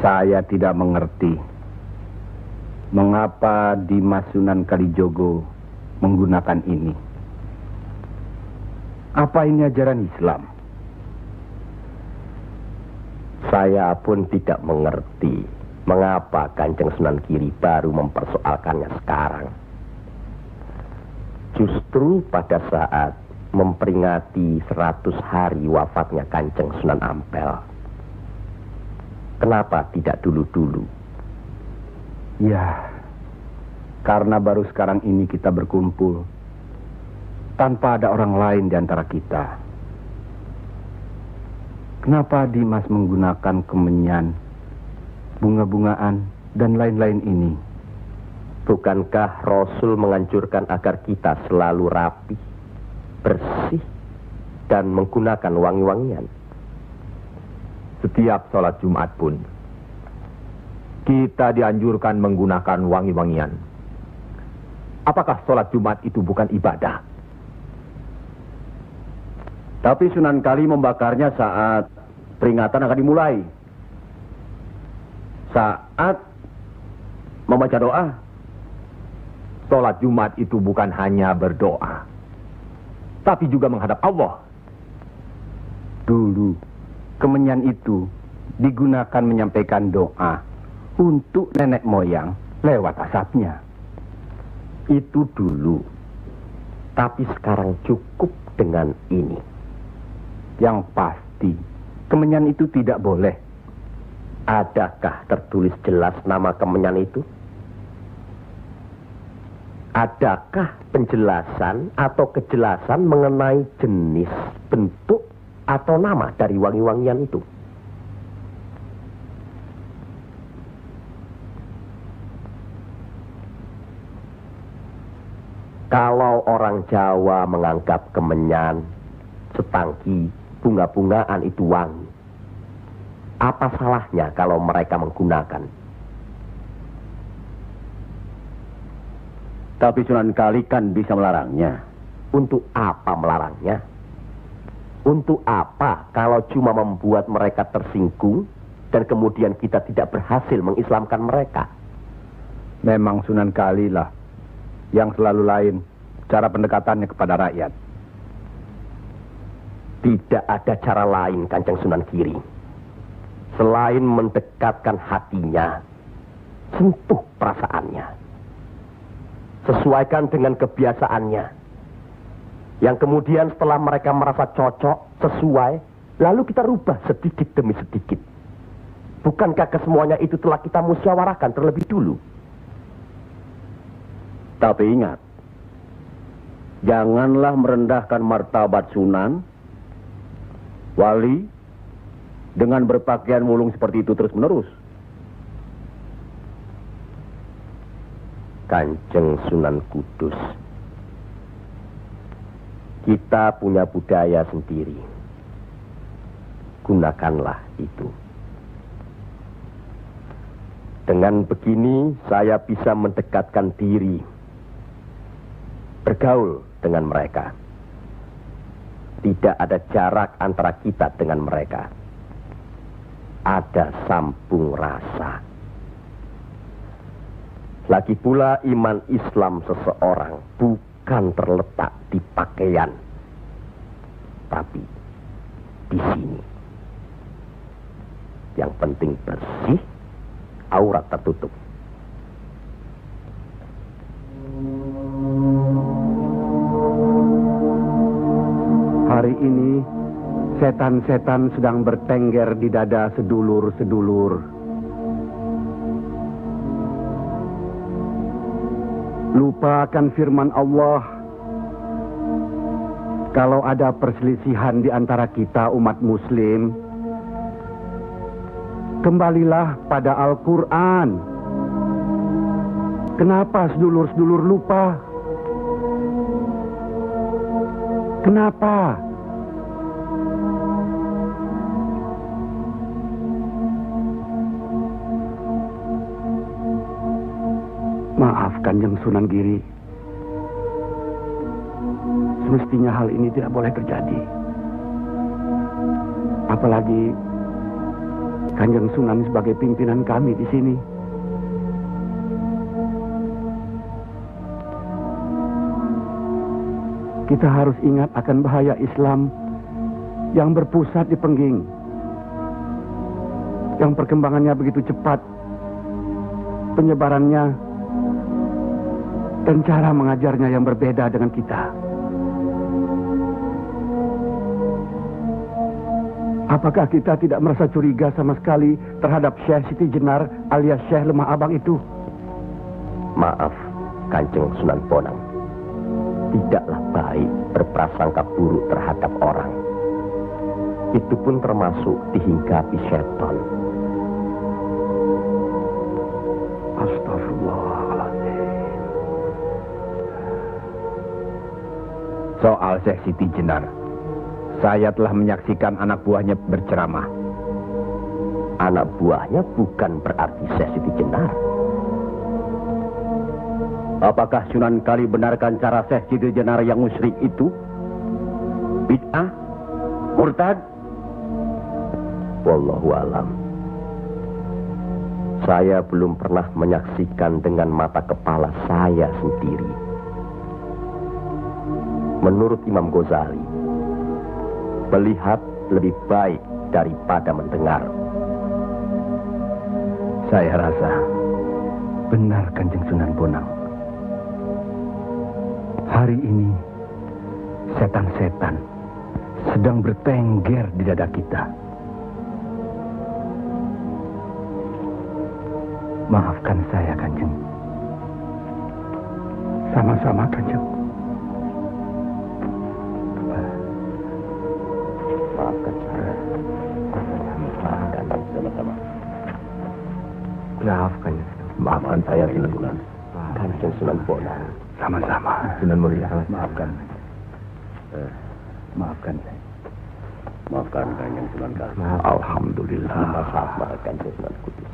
Saya tidak mengerti mengapa Dimas Sunan Kalijogo menggunakan ini. Apa ini ajaran Islam? Saya pun tidak mengerti mengapa Kanjeng Sunan Giri baru mempersoalkannya sekarang. Justru pada saat memperingati 100 hari wafatnya Kanjeng Sunan Ampel. Kenapa tidak dulu-dulu? Ya, karena baru sekarang ini kita berkumpul tanpa ada orang lain di antara kita. Kenapa Dimas menggunakan kemenyan, bunga-bungaan, dan lain-lain ini? Bukankah Rasul menganjurkan agar kita selalu rapi, bersih, dan menggunakan wangi-wangian? Setiap sholat Jumat pun kita dianjurkan menggunakan wangi-wangian. Apakah sholat Jumat itu bukan ibadah? Tapi Sunan Kali membakarnya saat peringatan akan dimulai. Saat membaca doa. Sholat Jumat itu bukan hanya berdoa, tapi juga menghadap Allah. Dulu, kemenyan itu digunakan menyampaikan doa untuk nenek moyang lewat asapnya. Itu dulu. Tapi sekarang cukup dengan ini. Yang pasti, kemenyan itu tidak boleh. Adakah tertulis jelas nama kemenyan itu? Adakah penjelasan atau kejelasan mengenai jenis, bentuk, atau nama dari wangi-wangian itu? Kalau orang Jawa menganggap kemenyan, setangki, bunga-bungaan itu wangi, apa salahnya kalau mereka menggunakan? Tapi Sunan Kali kan bisa melarangnya. Untuk apa melarangnya? Untuk apa kalau cuma membuat mereka tersinggung dan kemudian kita tidak berhasil mengislamkan mereka? Memang Sunan Kali lah yang selalu lain cara pendekatannya kepada rakyat. Tidak ada cara lain Kanjeng Sunan Giri selain mendekatkan hatinya, sentuh perasaannya, sesuaikan dengan kebiasaannya, yang kemudian setelah mereka merasa cocok, sesuai, lalu kita rubah sedikit demi sedikit. Bukankah kesemuanya itu telah kita musyawarahkan terlebih dulu? Tapi ingat, janganlah merendahkan martabat Sunan, wali, dengan berpakaian mulung seperti itu terus-menerus. Kanjeng Sunan Kudus, kita punya budaya sendiri. Gunakanlah itu. Dengan begini saya bisa mendekatkan diri, bergaul dengan mereka. Tidak ada jarak antara kita dengan mereka. Ada sambung rasa. Lagi pula iman Islam seseorang bukan terletak di pakaian, tapi di sini. Yang penting bersih, aurat tertutup. Hari ini setan-setan sedang bertengger di dada sedulur-sedulur. Lupa akan firman Allah. Kalau ada perselisihan di antara kita umat muslim, kembalilah pada Al-Quran. Kenapa sedulur-sedulur lupa? Kenapa? Maaf Kanjeng Sunan Giri. Semestinya hal ini tidak boleh terjadi. Apalagi Kanjeng Sunan sebagai pimpinan kami di sini. Kita harus ingat akan bahaya Islam yang berpusat di Pengging, yang perkembangannya begitu cepat, penyebarannya dan cara mengajarnya yang berbeda dengan kita. Apakah kita tidak merasa curiga sama sekali terhadap Syekh Siti Jenar alias Syekh Lemah Abang itu? Maaf, Kanjeng Sunan Bonang. Tidaklah baik berprasangka buruk terhadap orang. Itu pun termasuk dihinggapi setan. Astagfirullahaladzim. Soal Syekh Siti Jenar, saya telah menyaksikan anak buahnya berceramah. Anak buahnya bukan berarti Syekh Siti Jenar. Apakah Sunan Kali benarkan cara Syekh Siti Jenar yang musyrik itu? Bid'ah? Murtad? Wallahu alam. Saya belum pernah menyaksikan dengan mata kepala saya sendiri. Menurut Imam Ghazali, melihat lebih baik daripada mendengar. Saya rasa benar Kanjeng Sunan Bonang. Hari ini setan-setan sedang bertengger di dada kita. Maafkan saya, Kanjeng. Sama-sama, Kanjeng. Maafkan saya. Maafkan sama-sama. Maafkan. Maafkan saya, Sunan. Kanjeng Sunan Bonang. Sama-sama. Sunan Muria. Maafkan. Maafkan saya. Maafkan Kanjeng Sunan Kali. Alhamdulillah. Maafkan Kanjeng Sunan Kudus.